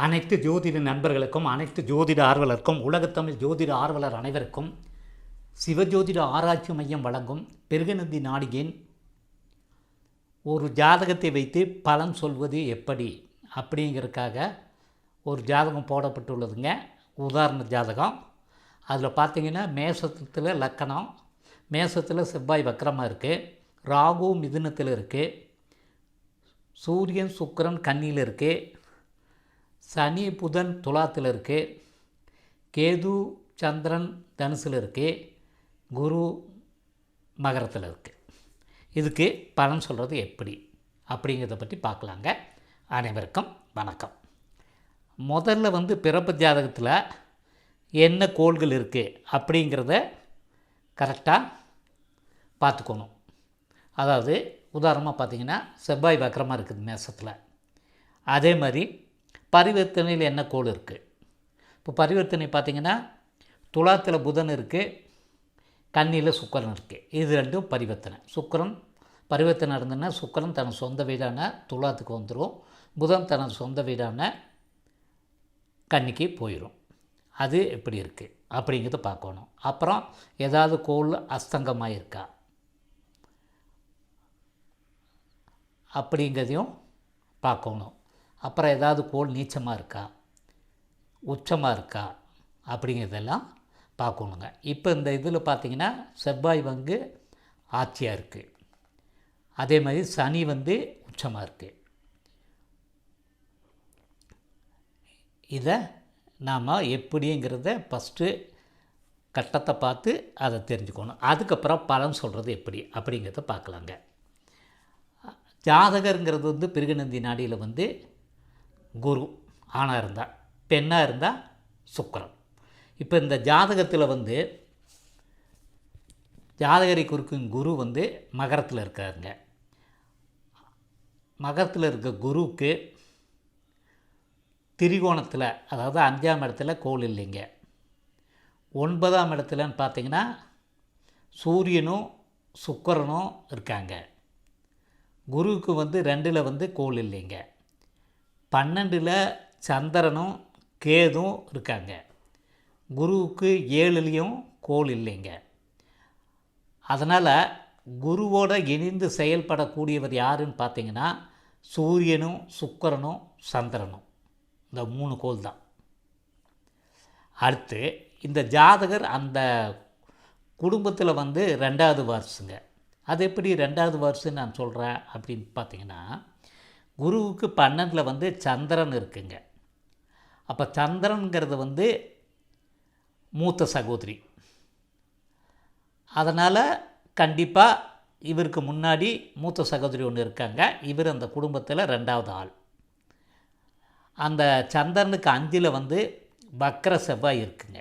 அனைத்து ஜோதிட நண்பர்களுக்கும் அனைத்து ஜோதிட ஆர்வலருக்கும் உலகத்தமிழ் ஜோதிட ஆர்வலர் அனைவருக்கும் சிவஜோதிட ஆராய்ச்சி மையம் வழங்கும் பிருகுநந்தி நாடியின் ஒரு ஜாதகத்தை வைத்து பலன் சொல்வது எப்படி அப்படிங்கிறதுக்காக ஒரு ஜாதகம் போடப்பட்டுள்ளதுங்க. உதாரண ஜாதகம். அதில் பார்த்திங்கன்னா மேசத்தில் லக்கணம், மேசத்தில் செவ்வாய் வக்கரமாக இருக்குது, ராகு மிதுனத்தில் இருக்குது, சூரியன் சுக்கிரன் கன்னியில் இருக்குது, சனி புதன் துலாத்தில் இருக்குது, கேது சந்திரன் தனுசில் இருக்குது, குரு மகரத்தில் இருக்குது. இதுக்கு பலன் சொல்கிறது எப்படி அப்படிங்கிறத பற்றி பார்க்கலாங்க. அனைவருக்கும் வணக்கம். முதல்ல பிறப்பு ஜாதகத்தில் என்ன கோள்கள் இருக்குது அப்படிங்கிறத கரெக்டாக பார்த்துக்கணும். அதாவது உதாரணமாக பார்த்திங்கன்னா செவ்வாய் வக்கரமாக இருக்குது மேசத்தில். அதே மாதிரி பரிவர்த்தனையில் என்ன கோள் இருக்குது. இப்போ பரிவர்த்தனை பார்த்திங்கன்னா துலாத்தில் புதன் இருக்குது, கன்னியில் சுக்கிரன் இருக்குது. இது ரெண்டும் பரிவர்த்தனை. சுக்கிரன் பரிவர்த்தனை நடந்ததுன்னா சுக்கிரன் தனது சொந்த வீடான துலாத்துக்கு வந்துடும், புதன் தனது சொந்த வீடான கன்னிக்கு போயிடும். அது எப்படி இருக்குது அப்படிங்கிறத பார்க்கணும். அப்புறம் ஏதாவது கோள் அஸ்தங்கமாக இருக்கா அப்படிங்கிறதையும் பார்க்கணும். அப்புறம் ஏதாவது கோள் நீச்சமாக இருக்கா, உச்சமாக இருக்கா அப்படிங்கிறதெல்லாம் பார்க்கணுங்க. இப்போ இந்த இதில் பார்த்திங்கன்னா செவ்வாய் ஆட்சியாக இருக்குது, அதே மாதிரி சனி உச்சமாக இருக்குது. இதை நாம் எப்படிங்கிறத ஃபஸ்ட்டு கட்டத்தை பார்த்து அதை தெரிஞ்சுக்கணும். அதுக்கப்புறம் பலன் சொல்கிறது எப்படி அப்படிங்கிறத பார்க்கலாங்க. ஜாதகருங்கிறது பிருகுநந்தி நாடியில் குரு ஆணாக இருந்தால், பெண்ணாக இருந்தால் சுக்கிரன். இப்போ இந்த ஜாதகத்தில் ஜாதகரை குறிக்கும் குரு மகரத்தில் இருக்காருங்க. மகரத்தில் இருக்க குருவுக்கு திரிகோணத்தில், அதாவது 5ஆம் இடத்துல கோள் இல்லைங்க. 9ஆம் இடத்துலன்னு பார்த்திங்கன்னா சூரியனும் சுக்கிரனும் இருக்காங்க. குருவுக்கு 2ல் கோள் இல்லைங்க. 12ல் சந்திரனும் கேதும் இருக்காங்க. குருவுக்கு 7லேயும் கோள் இல்லைங்க. அதனால் குருவோடு இணைந்து செயல்படக்கூடியவர் யாருன்னு பார்த்திங்கன்னா சூரியனும் சுக்கிரனும் சந்திரனும், இந்த 3 கோள் தான். அடுத்து இந்த ஜாதகர் அந்த குடும்பத்தில் 2வது வாரிசுங்க. அது எப்படி 2வது வாரிசுன்னு நான் சொல்கிறேன் அப்படின்னு பார்த்திங்கன்னா, குருவுக்கு 12ல் சந்திரன் இருக்குங்க. அப்போ சந்திரனுங்கிறது மூத்த சகோதரி. அதனால் கண்டிப்பாக இவருக்கு முன்னாடி மூத்த சகோதரி ஒன்று இருக்காங்க. இவர் அந்த குடும்பத்தில் 2வது ஆள். அந்த சந்திரனுக்கு 5ல் வக்கர செவ்வாய் இருக்குங்க,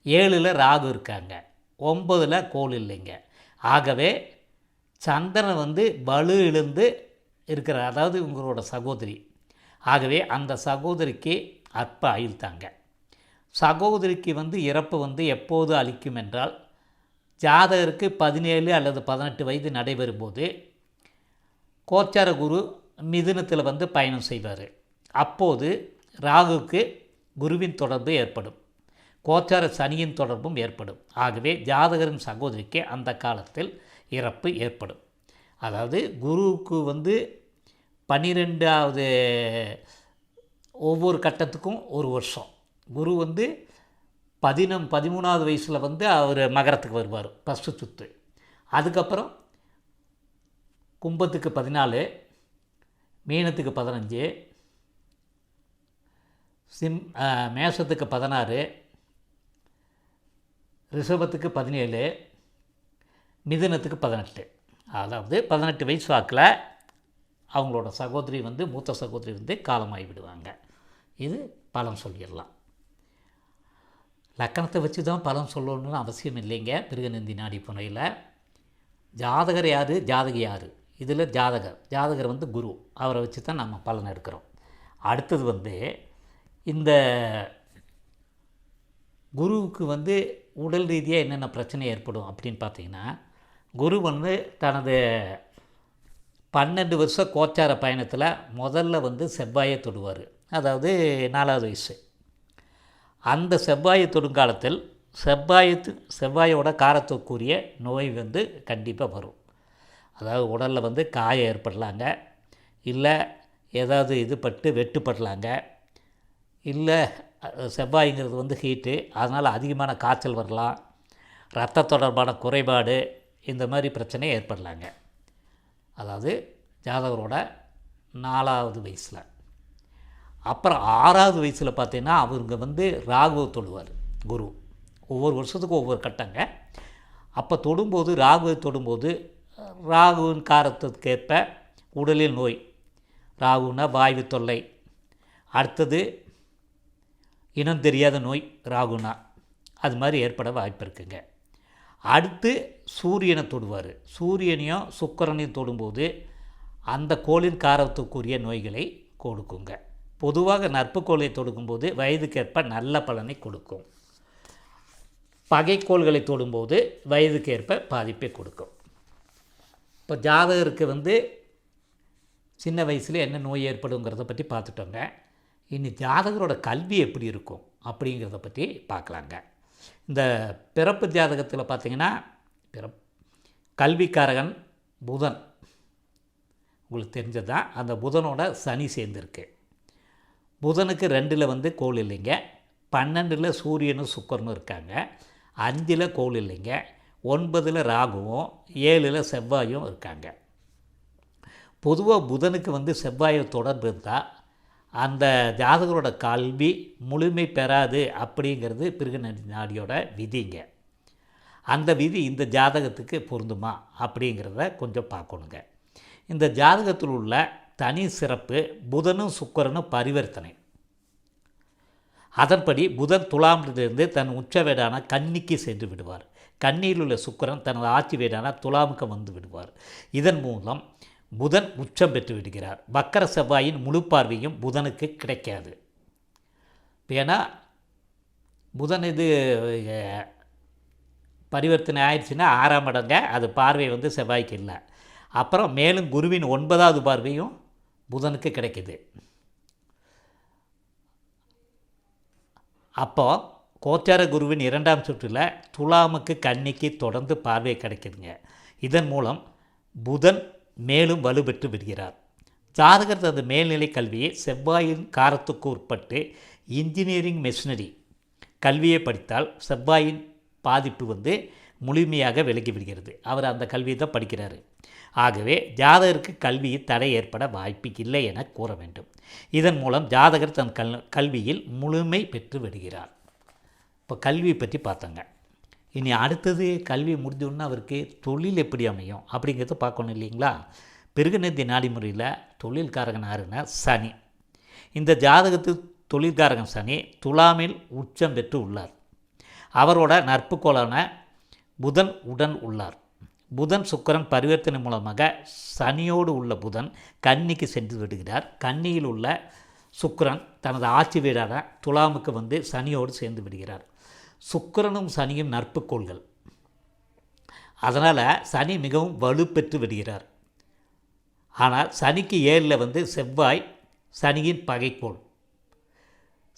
7ல் ராகு இருக்காங்க, 9ல் கோள் இல்லைங்க. ஆகவே சந்திரன் வலு இழந்து இருக்கிறார், அதாவது உங்களோட சகோதரி. ஆகவே அந்த சகோதரிக்கு அற்ப ஆயுள் தாங்க. சகோதரிக்கு இறப்பு எப்போது அளிக்கும் என்றால், ஜாதகருக்கு 17 அல்லது 18 வயது நடைபெறும்போது கோச்சார குரு மிதுனத்தில் பயணம் செய்வார். அப்போது ராகுக்கு குருவின் தொடர்பு ஏற்படும், கோச்சார சனியின் தொடர்பும் ஏற்படும். ஆகவே ஜாதகரின் சகோதரிக்கு அந்த காலத்தில் இறப்பு ஏற்படும். அதாவது குருவுக்கு 12வது ஒவ்வொரு கட்டத்துக்கும் ஒரு வருஷம். குரு 13வது வயசில் அவர் மகரத்துக்கு வருவார் ஃபஸ்ட்டு சுற்று. அதுக்கப்புறம் கும்பத்துக்கு 14, மீனத்துக்கு 15, மேசத்துக்கு 16, ரிஷபத்துக்கு 17, மிதுனத்துக்கு 18. அதாவது 18 வயசு வாக்கில் அவங்களோட சகோதரி மூத்த சகோதரி காலமாகி விடுவாங்க. இது பலன் சொல்லிடலாம். லக்கணத்தை வச்சு தான் பலன் சொல்லணும்னு அவசியம் இல்லைங்க. பிருகுநந்தி நாடி புனையில் ஜாதகர் யார், ஜாதகி யார், இதில் ஜாதகர் குரு, அவரை வச்சு தான் நம்ம பலன் எடுக்கிறோம். அடுத்தது இந்த குருவுக்கு உடல் ரீதியாக என்னென்ன பிரச்சனை ஏற்படும் அப்படின்னு பார்த்திங்கன்னா, குரு தனது 12 வருஷ கோச்சார பயணத்தில் முதல்ல செவ்வாயை தொடுவார். அதாவது 4வது வயசு. அந்த செவ்வாயை தொடுங்காலத்தில் செவ்வாயோட காரத்துக்குரிய நோய் வந்து கண்டிப்பாக வரும். அதாவது உடலில் வந்து காயம் ஏற்படலாங்க, இல்லை ஏதாவது இது பட்டு வெட்டுப்படலாங்க, இல்லை செவ்வாய்ங்கிறது வந்து ஹீட்டு, அதனால் அதிகமான காய்ச்சல் வரலாம், இரத்த தொடர்பான குறைபாடு, இந்த மாதிரி பிரச்சனை ஏற்படலாங்க. அதாவது ஜாதகரோட 4வது வயசில். அப்புறம் 6வது வயசில் பார்த்தீங்கன்னா அவங்க வந்து ராகுவை தொடுவார் குரு. ஒவ்வொரு வருஷத்துக்கும் ஒவ்வொரு கட்டங்க. அப்போ தொடும்போது ராகுவை தொடும்போது ராகுவின் காரத்துக்கேற்ப உடலில் நோய், ராகுனா வாய்வு தொல்லை, அடுத்தது இனம் தெரியாத நோய் ராகுனா, அது மாதிரி ஏற்பட வாய்ப்பு இருக்குங்க. அடுத்து சூரியனை தொடுவார். சூரியனையும் சுக்கிரனையும் தொடும்போது அந்த கோளின் காரத்துக்குரிய நோய்களை கொடுக்குங்க. பொதுவாக நட்புக்கோளை தொடுக்கும்போது வயதுக்கேற்ப நல்ல பலனை கொடுக்கும். பகைக்கோள்களை தொடும்போது வயதுக்கேற்ப பாதிப்பை கொடுக்கும். இப்போ ஜாதகருக்கு வந்து சின்ன வயசில் என்ன நோய் ஏற்படுங்கிறத பற்றி பார்த்துட்டோங்க. இனி ஜாதகரோட கல்வி எப்படி இருக்கும் அப்படிங்கிறத பற்றி பார்க்கலாங்க. இந்த பிறப்பு ஜாதகத்தில் பார்த்திங்கன்னா கல்விக்காரகன் புதன், உங்களுக்கு தெரிஞ்சது தான். அந்த புதனோட சனி சேர்ந்துருக்கு. புதனுக்கு 2ல் வந்து கோள் இல்லைங்க, 12ல் சூரியனும் சுக்கிரனும் இருக்காங்க, 5ல் கோள் இல்லைங்க, 9ல் ராகுவும் 7ல் செவ்வாயும் இருக்காங்க. பொதுவாக புதனுக்கு வந்து செவ்வாயை தொடர்பு இருந்தால் அந்த ஜாதகரோட கல்வி முழுமை பெறாது அப்படிங்கிறது பிருகு நாடியோட விதிங்க. அந்த விதி இந்த ஜாதகத்துக்கு பொருந்துமா அப்படிங்கிறத கொஞ்சம் பார்க்கணுங்க. இந்த ஜாதகத்தில் உள்ள தனி சிறப்பு புதனும் சுக்கிரனும் பரிவர்த்தனை. அதன்படி புதன் துலாமிலிருந்து தன் உச்ச வீடான கன்னிக்கு சென்று விடுவார். கன்னியில் உள்ள சுக்கிரன் தனது ஆட்சி வீடான துலாமுக்கு வந்து விடுவார். இதன் மூலம் புதன் உச்சம் பெற்று விடுகிறார். வக்கர செவ்வாயின் முழு பார்வையும் புதனுக்கு கிடைக்காது. ஏன்னா புதன் இது பரிவர்த்தனை ஆயிடுச்சுன்னா 6ஆம் இடங்க, அது பார்வை வந்து செவ்வாய்க்கு இல்லை. அப்புறம் மேலும் குருவின் 9வது பார்வையும் புதனுக்கு கிடைக்குது. அப்போது கோச்சார குருவின் 2ஆம் சுற்றில் துலாமுக்கு கன்னிக்கு தொடர்ந்து பார்வை கிடைக்குதுங்க. இதன் மூலம் புதன் மேலும் வலுப்பெற்று விடுகிறார். ஜாதகர் தனது மேல்நிலை கல்வியை செவ்வாயின் காரத்துக்கு உட்பட்டு இன்ஜினியரிங் மெஷினரி கல்வியை படித்தால் செவ்வாயின் பாதிப்பு வந்து முழுமையாக விலகிவிடுகிறது. அவர் அந்த கல்வியை தான் படிக்கிறாரு. ஆகவே ஜாதகருக்கு கல்வியில் தடை ஏற்பட வாய்ப்பு இல்லை என கூற வேண்டும். இதன் மூலம் ஜாதகர் தன் கல்வியில் முழுமை பெற்று விடுகிறார். இப்போ கல்வி பற்றி பார்த்தோங்க. இனி அடுத்தது கல்வி முடிஞ்சோன்னா அவருக்கு தொழில் எப்படி அமையும் அப்படிங்கிறத பார்க்கணும் இல்லைங்களா. பிருகுநந்தி நாடிமுறையில் தொழில்காரகன் யாருன்னா சனி. இந்த ஜாதகத்து தொழில்காரகன் சனி துலாமில் உச்சம் பெற்று உள்ளார். அவரோட நட்புக்கோளான புதன் உடன் உள்ளார். புதன் சுக்கிரன் பரிவர்த்தனை மூலமாக சனியோடு உள்ள புதன் கன்னிக்கு சென்று விடுகிறார். கன்னியில் உள்ள சுக்கிரன் தனது ஆட்சி வீடான துலாமுக்கு வந்து சனியோடு சேர்ந்து விடுகிறார். சுக்கிரனும் சனியும் நட்புக்கோள்கள். அதனால் சனி மிகவும் வலுப்பெற்று விடுகிறார். ஆனால் சனிக்கு 7ல் வந்து செவ்வாய் சனியின் பகைக்கோள்.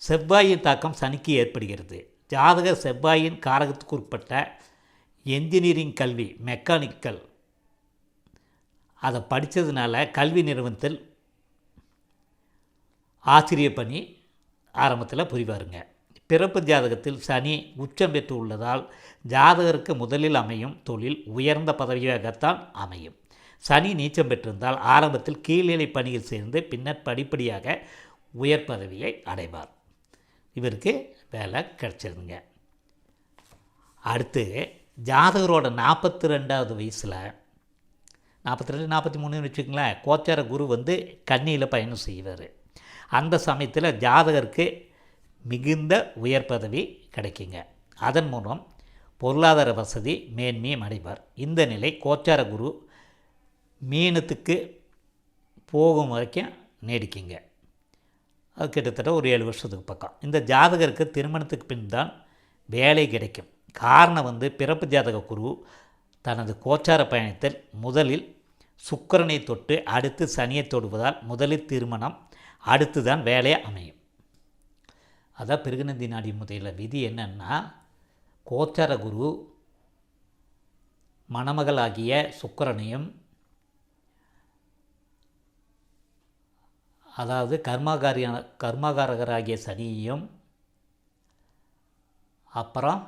செவ்வாயின் தாக்கம் சனிக்கு ஏற்படுகிறது. ஜாதகர் செவ்வாயின் காரகத்துக்கு உட்பட்ட என்ஜினியரிங் கல்வி மெக்கானிக்கல் அதை படித்ததுனால கல்வி நிறுவனத்தில் ஆசிரியர் பணி ஆரம்பத்தில் புரிவாருங்க. பிறப்பு ஜாதகத்தில் சனி உச்சம் பெற்று உள்ளதால் ஜாதகருக்கு முதலில் அமையும் தொழில் உயர்ந்த பதவியாகத்தான் அமையும். சனி நீச்சம் பெற்றிருந்தால் ஆரம்பத்தில் கீழ்நிலை பணியில் சேர்ந்து பின்னர் படிப்படியாக உயர் பதவியை அடைவார். இவருக்கு வேலை கிடச்சிருங்க. அடுத்து ஜாதகரோட 42வது வயசில் 42 43 வச்சுக்கங்களேன், கோச்சார குரு வந்து கன்னியில் பயணம் செய்வார். அந்த சமயத்தில் ஜாதகருக்கு மிகுந்த உயர் பதவி கிடைக்குங்க. அதன் மூலம் பொருளாதார வசதி மேன்மையும் அடைவார். இந்த நிலை கோச்சார குரு மீனத்துக்கு போகும் வரைக்கும் நீடிக்குங்க. அது கிட்டத்தட்ட ஒரு 7 வருஷத்துக்கு பக்கம். இந்த ஜாதகருக்கு திருமணத்துக்கு பின் தான் வேலை கிடைக்கும். காரணம் வந்து பிறப்பு ஜாதக குரு தனது கோச்சார பயணத்தில் முதலில் சுக்கிரனை தொட்டு அடுத்து சனியை தொடுவதால் முதலில் திருமணம், அடுத்து தான் வேலை அமையும். அதான் பிருகுநந்தி நாடி முறையில் விதி என்னன்னா, கோச்சார குரு மணமகளாகிய சுக்கிரனையும், அதாவது கர்மகாரகராகிய சனியையும், அப்புறம்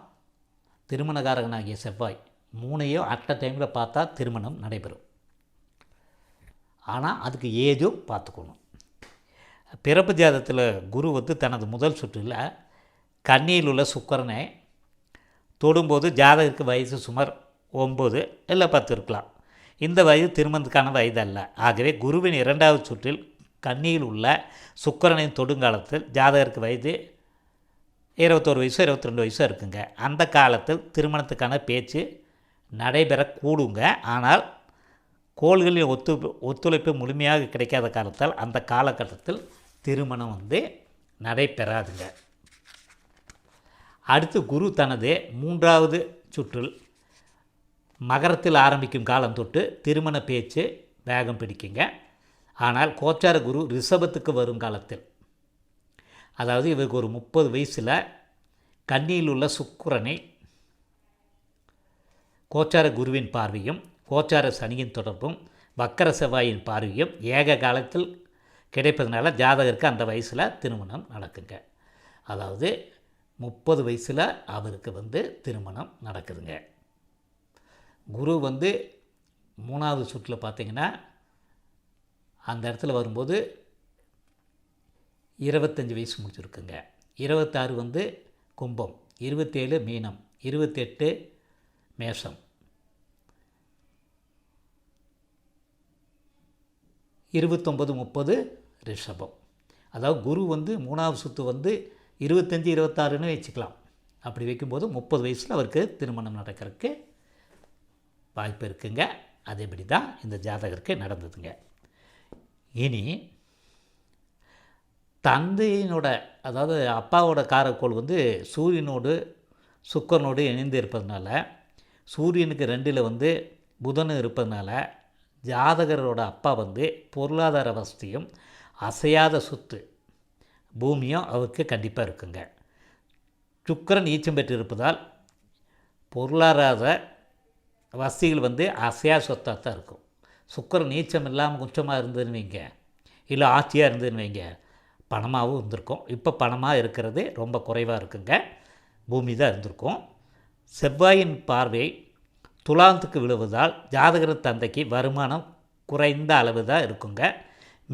திருமணகாரகனாகிய செவ்வாய், மூணையும் அட் அ டைமில் பார்த்தா திருமணம் நடைபெறும். ஆனால் அதுக்கு ஏஜும் பார்த்துக்கணும். பிறப்பு ஜாதகத்தில் குரு வந்து தனது முதல் சுற்றில் கன்னியில் உள்ள சுக்கிரனை தொடும்போது ஜாதகருக்கு வயசு சுமார் 9 இல்லை 10 இருக்கலாம். இந்த வயது திருமணத்துக்கான வயது அல்ல. ஆகவே குருவின் 2வது சுற்றில் கன்னியில் உள்ள சுக்கிரனின் தொடுங்காலத்தில் ஜாதகருக்கு வயது 21 வயசோ 22 வயசோ இருக்குங்க. அந்த காலத்தில் திருமணத்துக்கான பேச்சு நடைபெறக்கூடுங்க. ஆனால் கோள்களின் ஒத்துழைப்பு முழுமையாக கிடைக்காத காலத்தால் அந்த காலகட்டத்தில் திருமணம் வந்து நடைபெறாதுங்க. அடுத்து குரு தனது 3வது சுற்றில் மகரத்தில் ஆரம்பிக்கும் காலம் தொட்டு திருமண பேச்சு வேகம் பிடிக்குங்க. ஆனால் கோச்சார குரு ரிஷபத்துக்கு வரும் காலத்தில், அதாவது இவருக்கு ஒரு 30 வயசில் கன்னியில் உள்ள சுக்கிரனை கோச்சார குருவின் பார்வையும், கோச்சார சனியின் தொடர்பும், வக்கர செவ்வாயின் பார்வையும் ஏக காலத்தில் கிடைப்பதனால ஜாதகருக்கு அந்த வயசில் திருமணம் நடக்குங்க. அதாவது 30 வயசில் அவருக்கு வந்து திருமணம் நடக்குதுங்க. குரு வந்து 3வது சுற்றில் பார்த்திங்கன்னா அந்த இடத்துல வரும்போது 25 வயசு முடிச்சிருக்குங்க. 26 வந்து கும்பம், 27 மீனம், 28 மேஷம், 29 30 ரிஷபம். அதாவது குரு வந்து 3வது சுற்று வந்து 25 26ன்னு வச்சுக்கலாம். அப்படி வைக்கும்போது 30 வயசில் அவருக்கு திருமணம் நடக்கிறதுக்கு வாய்ப்பு இருக்குங்க. அதேபடி தான் இந்த ஜாதகருக்கு நடந்ததுங்க. இனி தந்தையினோட, அதாவது அப்பாவோட காரக்கோள் வந்து சூரியனோடு சுக்கிரனோடு இணைந்து இருப்பதனால, சூரியனுக்கு 2ல் வந்து புதன் இருப்பதனால ஜாதகரோட அப்பா வந்து பொருளாதார வசதியும் அசையாத சொத்து பூமியும் அவருக்கு கண்டிப்பாக இருக்குங்க. சுக்கிரன் நீச்சம் பெற்று இருப்பதால் பொருளாதார வசதிகள் வந்து அசையா சொத்தாக தான் இருக்கும். சுக்கிரன் நீச்சம் இல்லாமல் குச்சமாக இருந்ததுன்னு வைங்க, இல்லை ஆட்சியாக இருந்ததுன்னு வைங்க, பணமாகவும் இருந்திருக்கும். இப்போ பணமாக இருக்கிறது ரொம்ப குறைவாக இருக்குங்க, பூமி தான் இருந்திருக்கும். செவ்வாயின் பார்வை துலாத்துக்கு விழுவதால் ஜாதகர் தந்தைக்கு வருமானம் குறைந்த அளவு தான் இருக்குங்க.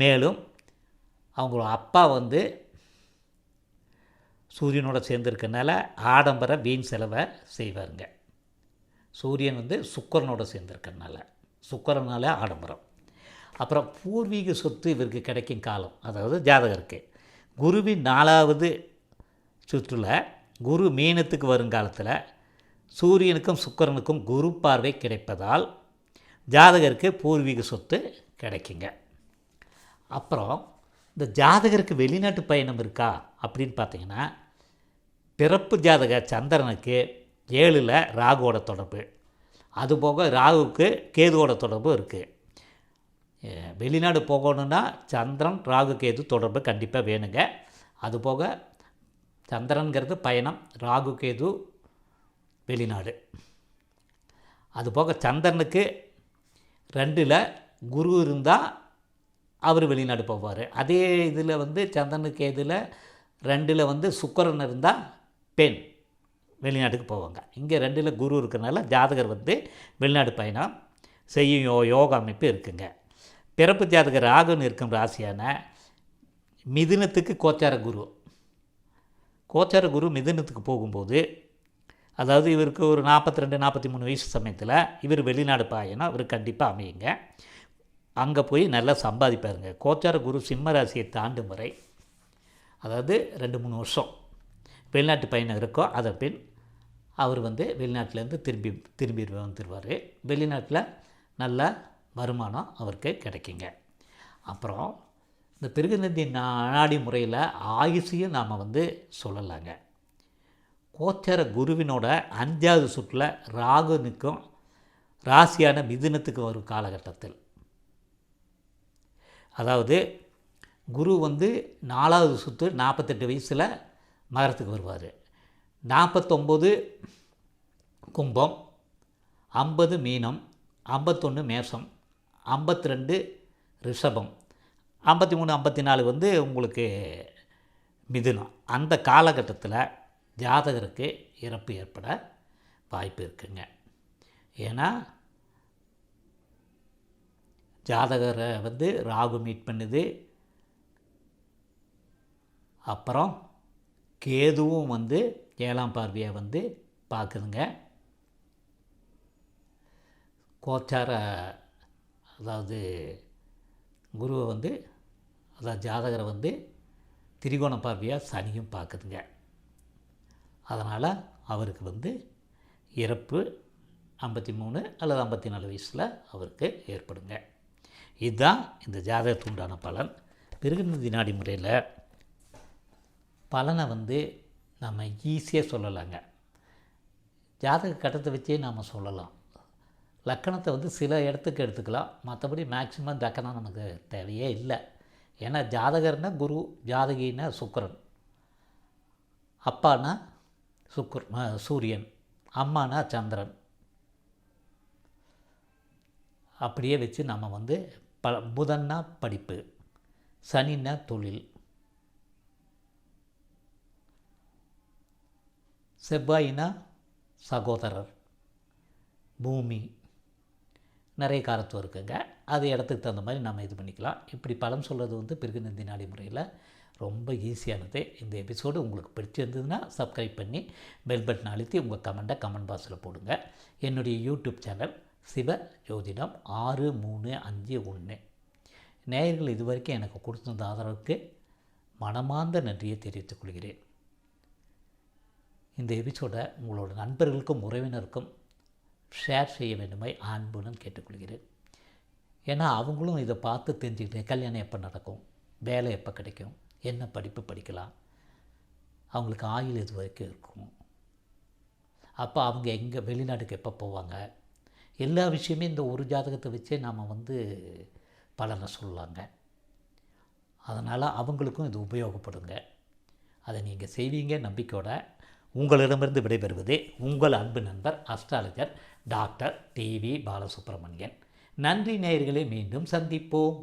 மேலும் அவங்களோட அப்பா வந்து சூரியனோட சேர்ந்துருக்கனால ஆடம்பர வீண் செலவை செய்வாருங்க. சூரியன் வந்து சுக்கிரனோட சேர்ந்துருக்கனால, சுக்கிரனால ஆடம்பரம். அப்புறம் பூர்வீக சொத்து இவருக்கு கிடைக்கும் காலம், அதாவது ஜாதகருக்கு குருவின் 4வது சுற்றில் குரு மீனத்துக்கு வருங்காலத்தில் சூரியனுக்கும் சுக்கிரனுக்கும் குரு பார்வை கிடைப்பதால் ஜாதகருக்கு பூர்வீக சொத்து கிடைக்குங்க. அப்புறம் இந்த ஜாதகருக்கு வெளிநாட்டு பயணம் இருக்கா அப்படின்னு பார்த்தீங்கன்னா, பிறப்பு ஜாதக சந்திரனுக்கு 7ல் ராகுவோட தொடர்பு, அதுபோக ராகுவுக்கு கேதுவோட தொடர்பு இருக்குது. வெளிநாடு போகணுன்னா சந்திரன் ராகு கேது தொடர்பு கண்டிப்பாக வேணுங்க. அதுபோக சந்திரன்கிறது பயணம், ராகு கேது வெளிநாடு. அதுபோக சந்திரனுக்கு 2ல் குரு இருந்தால் அவர் வெளிநாடு போவார். அதே இதில் வந்து சந்திரனுக்கு கேதுல 2ல் வந்து சுக்கிரன் இருந்தால் பெண் வெளிநாட்டுக்கு போவாங்க. இங்கே 2ல் குரு இருக்கிறனால ஜாதகர் வந்து வெளிநாடு பயணம் செய்யும் யோகா அமைப்பு இருக்குங்க. பிறப்பு ஜாதகர் ராகுன்னு இருக்கும் ராசியான மிதுனத்துக்கு கோச்சார குரு மிதுனத்துக்கு போகும்போது, அதாவது இவருக்கு ஒரு 42 43 வயசு சமயத்தில் இவர் வெளிநாடு பயணம் இவர் கண்டிப்பாக அமையுங்க. அங்கே போய் நல்லா சம்பாதிப்பாருங்க. கோச்சார குரு சிம்ம ராசியை தாண்டும் வரை, அதாவது 2-3 வருஷம் வெளிநாட்டு பயணம் இருக்கும். அதன் பின் அவர் வந்து வெளிநாட்டிலேருந்து திரும்பி வந்துடுவார். வெளிநாட்டில் நல்ல வருமானம் அவருக்கு கிடைக்குங்க. அப்புறம் இந்த பிருகுநந்தி நாடி முறையில் ஆயுசையும் நாம் வந்து சொல்லலாங்க. கோச்சார குருவினோட 5வது சுற்றில் ராகு நிற்கும் ராசியான மிதுனத்துக்கு வரும் காலகட்டத்தில், அதாவது குரு வந்து 4வது சுற்று 48 வயசில் மகரத்துக்கு வருவார். 49 கும்பம், 50 மீனம், 51 மேஷம், 52 ரிஷபம், 53 54 வந்து உங்களுக்கு மிதுனம். அந்த காலகட்டத்தில் ஜாதகருக்கு இறப்பு ஏற்பட வாய்ப்பு இருக்குங்க. ஏன்னா ஜாதகரை வந்து ராகு மீட் பண்ணுது, அப்புறம் கேதுவும் வந்து 7ஆம் பார்வையை வந்து பார்க்குதுங்க. கோச்சார அதாவது குருவை வந்து அதாவது ஜாதகரை வந்து திரிகோண பார்வையாக சனியும் பார்க்குதுங்க. அதனால் அவருக்கு வந்து இறப்பு 53 அல்லது 54 வயசில் அவருக்கு ஏற்படுங்க. இதுதான் இந்த ஜாதகத்துக்கு உண்டான பலன். பிருகுநந்தி நாடி முறையில் பலனை வந்து நம்ம ஈஸியாக சொல்லலாங்க. ஜாதக கட்டத்தை வச்சே நாம் சொல்லலாம். லக்கணத்தை வந்து சில இடத்துக்கு எடுத்துக்கலாம், மற்றபடி மேக்சிமம் லக்கணம் நமக்கு தேவையே இல்லை. ஏன்னா ஜாதகர்னா குரு, ஜாதகின்னா சுக்கிரன், அப்பானா சூரியன், அம்மானா சந்திரன். அப்படியே வச்சு நம்ம வந்து புதன்னா படிப்பு, சனின்னா தொழில், செவ்வாயினா சகோதரர், பூமி, நிறைய காரத்துவம் இருக்குங்க. அது இடத்துக்கு தகுந்த மாதிரி நம்ம இது பண்ணிக்கலாம். இப்படி பலன் சொல்கிறது வந்து பிருகுநந்தி நாடி முறையில் ரொம்ப ஈஸியானது. இந்த எபிசோடு உங்களுக்கு பிடிச்சிருந்ததுன்னா சப்ஸ்கிரைப் பண்ணி பெல் பட்டன் அழுத்தி உங்கள் கமெண்ட் பாக்ஸில் போடுங்க. என்னுடைய யூடியூப் சேனல் சிவ ஜோதிடம் 6351. நேயர்கள் இதுவரைக்கும் எனக்கு கொடுத்திருந்த ஆதரவுக்கு மனமார்ந்த நன்றியை தெரிவித்துக் கொள்கிறேன். இந்த எபிசோடை உங்களோட நண்பர்களுக்கும் உறவினருக்கும் ஷேர் செய்ய வேண்டுமாய் அன்புடன் கேட்டுக்கொள்கிறேன். ஏன்னா அவங்களும் இதை பார்த்து தெரிஞ்சுக்கிட்டு கல்யாணம் எப்போ நடக்கும், வேலை எப்போ கிடைக்கும், என்ன படிப்பு படிக்கலாம், அவங்களுக்கு ஆயுள் இது வரைக்கும் இருக்கும், அப்போ அவங்க எங்கே வெளிநாட்டுக்கு எப்போ போவாங்க, எல்லா விஷயமே இந்த ஒரு ஜாதகத்தை வச்சே நாம் வந்து பலனை சொல்லலாங்க. அதனால் அவங்களுக்கும் இது உபயோகப்படுங்க. அதை நீங்கள் செய்வீங்க நம்பிக்கையோட. உங்களிடமிருந்து விடைபெறுவது உங்கள் அன்பு நண்பர் அஸ்ட்ராலஜர் டாக்டர் டிவி பாலசுப்ரமணியன். நன்றி நேயர்களே, மீண்டும் சந்திப்போம்.